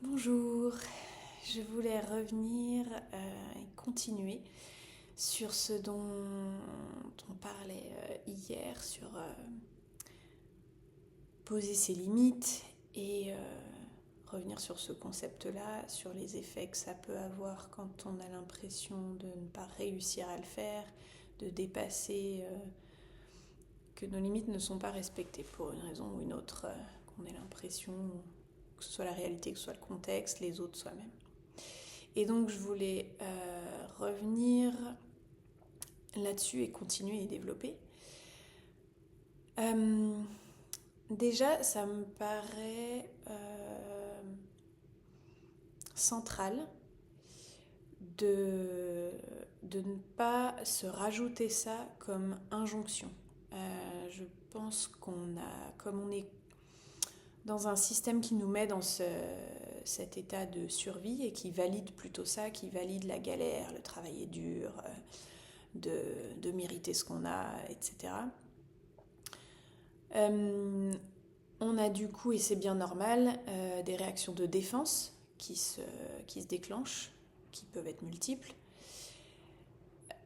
Bonjour, je voulais revenir et continuer sur ce dont on parlait hier, sur poser ses limites et revenir sur ce concept-là, sur les effets que ça peut avoir quand on a l'impression de ne pas réussir à le faire, de dépasser, que nos limites ne sont pas respectées pour une raison ou une autre, qu'on ait l'impression que ce soit la réalité, que ce soit le contexte, les autres, soi-même. Et donc je voulais revenir là-dessus et continuer et développer. Déjà, ça me paraît central de ne pas se rajouter ça comme injonction. Je pense comme on est dans un système qui nous met dans cet état de survie et qui valide plutôt ça, qui valide la galère, le travail est dur, de mériter ce qu'on a, etc. On a du coup, et c'est bien normal, des réactions de défense qui se déclenchent, qui peuvent être multiples.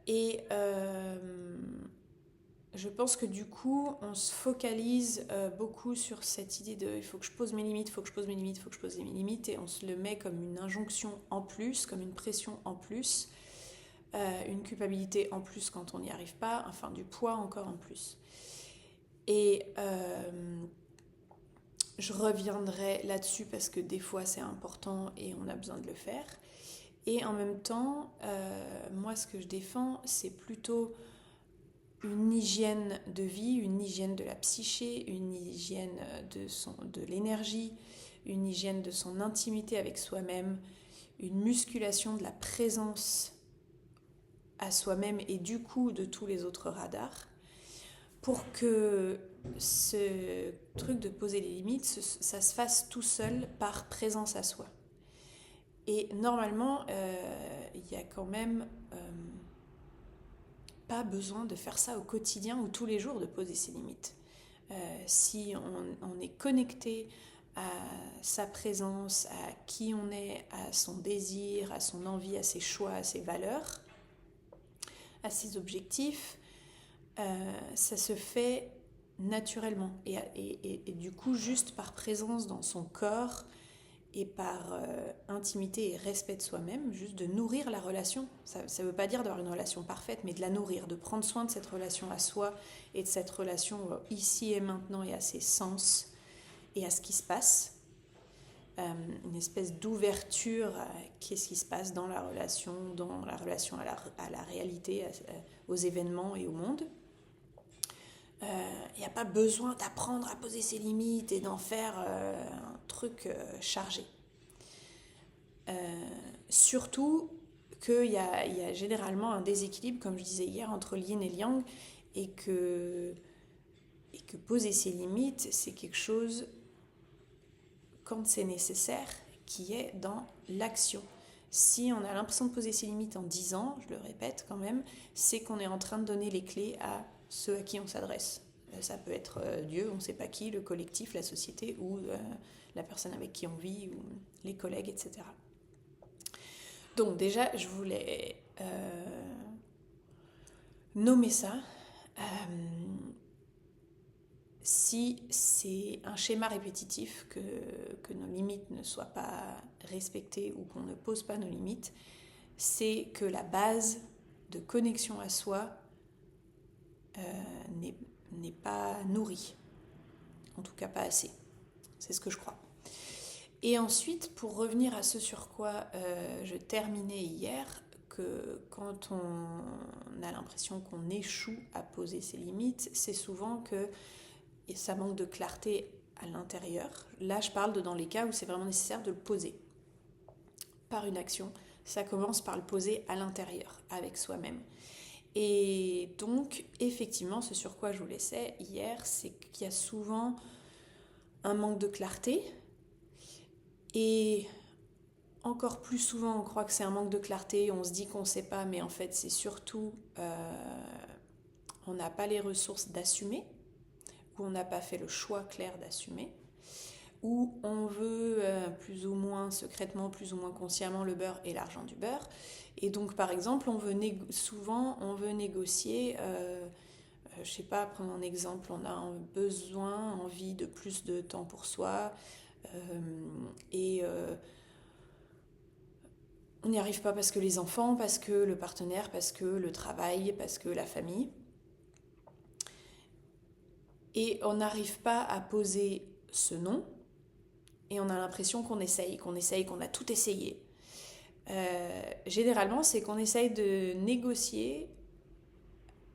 Et je pense que du coup, on se focalise beaucoup sur cette idée de il faut que je pose mes limites, il faut que je pose mes limites, il faut que je pose mes limites, et on se le met comme une injonction en plus, comme une pression en plus, une culpabilité en plus quand on n'y arrive pas, enfin du poids encore en plus. Et je reviendrai là-dessus parce que des fois c'est important et on a besoin de le faire. Et en même temps, moi ce que je défends, c'est plutôt une hygiène de vie, une hygiène de la psyché, une hygiène de l'énergie, une hygiène de son intimité avec soi-même, une musculation de la présence à soi-même et du coup de tous les autres radars, pour que ce truc de poser les limites, ça se fasse tout seul par présence à soi. Et normalement, il y a quand même pas besoin de faire ça au quotidien ou tous les jours, de poser ses limites. Si on est connecté à sa présence, à qui on est, à son désir, à son envie, à ses choix, à ses valeurs, à ses objectifs, ça se fait naturellement et du coup juste par présence dans son corps et par intimité et respect de soi-même, juste de nourrir la relation. Ça ne veut pas dire d'avoir une relation parfaite, mais de la nourrir, de prendre soin de cette relation à soi et de cette relation ici et maintenant et à ses sens et à ce qui se passe. Une espèce d'ouverture à qu'est-ce qui se passe dans la relation à la réalité, aux événements et au monde. Il n'y a pas besoin d'apprendre à poser ses limites et d'en faire un truc chargé. Surtout qu'il y a généralement un déséquilibre, comme je disais hier, entre le yin et le yang, et que poser ses limites, c'est quelque chose, quand c'est nécessaire, qui est dans l'action. Si on a l'impression de poser ses limites en disant, je le répète quand même, c'est qu'on est en train de donner les clés à ceux à qui on s'adresse. Ça peut être Dieu, on ne sait pas qui, le collectif, la société, ou la personne avec qui on vit, ou les collègues, etc. Donc déjà, je voulais nommer ça. Si c'est un schéma répétitif, que nos limites ne soient pas respectées ou qu'on ne pose pas nos limites, c'est que la base de connexion à soi n'est pas nourrie. En tout cas pas assez. C'est ce que je crois. Et ensuite, pour revenir à ce sur quoi je terminais hier, que quand on a l'impression qu'on échoue à poser ses limites, c'est souvent que ça manque de clarté à l'intérieur. Là, je parle dans les cas où c'est vraiment nécessaire de le poser par une action. Ça commence par le poser à l'intérieur, avec soi-même. Et donc, effectivement, ce sur quoi je vous laissais hier, c'est qu'il y a souvent un manque de clarté. Et encore plus souvent, on croit que c'est un manque de clarté, on se dit qu'on ne sait pas, mais en fait, c'est surtout on n'a pas les ressources d'assumer, ou on n'a pas fait le choix clair d'assumer, ou on veut plus ou moins secrètement, plus ou moins consciemment, le beurre et l'argent du beurre. Et donc, par exemple, souvent, on veut négocier, je sais pas, prendre un exemple, on a envie de plus de temps pour soi, et on n'y arrive pas parce que les enfants, parce que le partenaire, parce que le travail, parce que la famille. Et on n'arrive pas à poser ce non, et on a l'impression qu'on a tout essayé. Généralement, c'est qu'on essaye de négocier,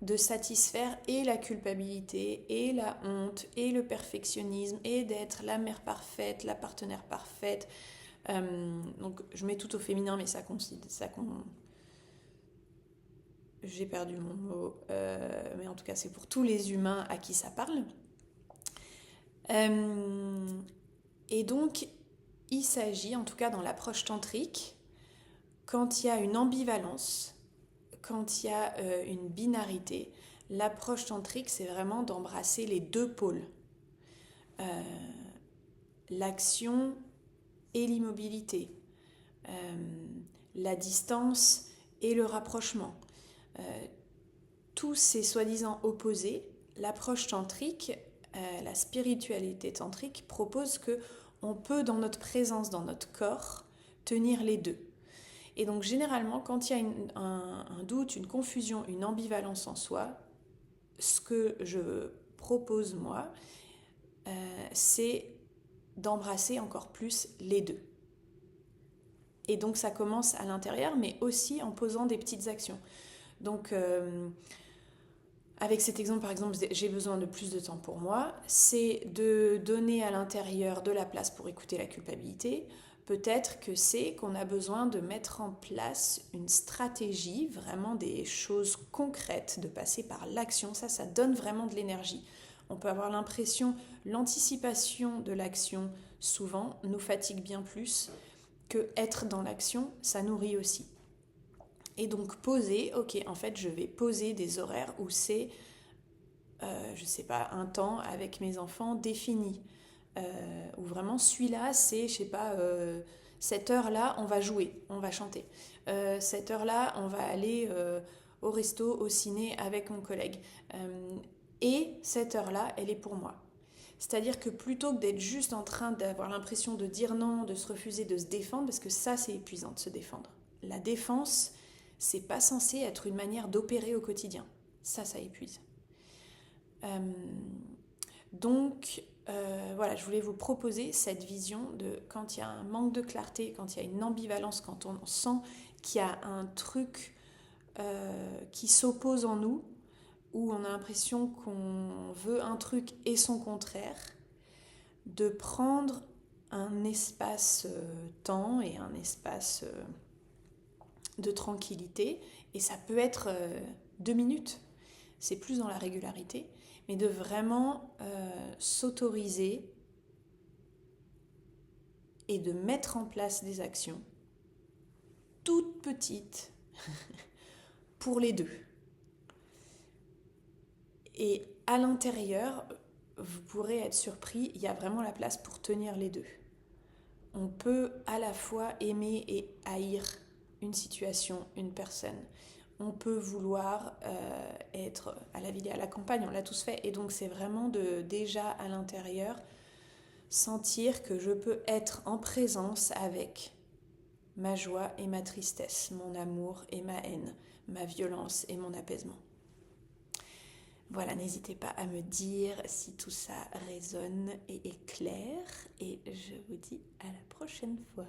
de satisfaire et la culpabilité, et la honte, et le perfectionnisme, et d'être la mère parfaite, la partenaire parfaite. Donc je mets tout au féminin, mais j'ai perdu mon mot, mais en tout cas c'est pour tous les humains à qui ça parle. Et donc il s'agit, en tout cas dans l'approche tantrique, quand il y a une ambivalence, quand il y a une binarité, l'approche tantrique, c'est vraiment d'embrasser les deux pôles. L'action et l'immobilité, la distance et le rapprochement. Tous ces soi-disant opposés, l'approche tantrique, la spiritualité tantrique propose que on peut, dans notre présence, dans notre corps, tenir les deux. Et donc généralement, quand il y a un doute, une confusion, une ambivalence en soi, ce que je propose moi, c'est d'embrasser encore plus les deux. Et donc ça commence à l'intérieur, mais aussi en posant des petites actions. Donc avec cet exemple, par exemple, j'ai besoin de plus de temps pour moi, c'est de donner à l'intérieur de la place pour écouter la culpabilité. Peut-être que c'est qu'on a besoin de mettre en place une stratégie, vraiment des choses concrètes, de passer par l'action. Ça donne vraiment de l'énergie. On peut avoir l'impression, l'anticipation de l'action, souvent, nous fatigue bien plus que être dans l'action, ça nourrit aussi. Et donc poser, ok, en fait je vais poser des horaires où c'est, je sais pas, un temps avec mes enfants défini. Où vraiment celui-là c'est, je sais pas, cette heure-là on va jouer, on va chanter. Cette heure-là on va aller au resto, au ciné avec mon collègue. Et cette heure-là elle est pour moi. C'est-à-dire que plutôt que d'être juste en train d'avoir l'impression de dire non, de se refuser, de se défendre, parce que ça c'est épuisant de se défendre. La défense, c'est pas censé être une manière d'opérer au quotidien. Ça épuise. Donc, voilà, je voulais vous proposer cette vision de quand il y a un manque de clarté, quand il y a une ambivalence, quand on sent qu'il y a un truc qui s'oppose en nous, où on a l'impression qu'on veut un truc et son contraire, de prendre un espace-temps et un espace de tranquillité, et ça peut être 2 minutes, c'est plus dans la régularité, mais de vraiment s'autoriser et de mettre en place des actions toutes petites pour les deux. Et à l'intérieur, vous pourrez être surpris, il y a vraiment la place pour tenir les deux. On peut à la fois aimer et haïr une situation, une personne. On peut vouloir être à la ville et à la campagne, on l'a tous fait. Et donc c'est vraiment de déjà à l'intérieur sentir que je peux être en présence avec ma joie et ma tristesse, mon amour et ma haine, ma violence et mon apaisement. Voilà, n'hésitez pas à me dire si tout ça résonne et est clair. Et je vous dis à la prochaine fois.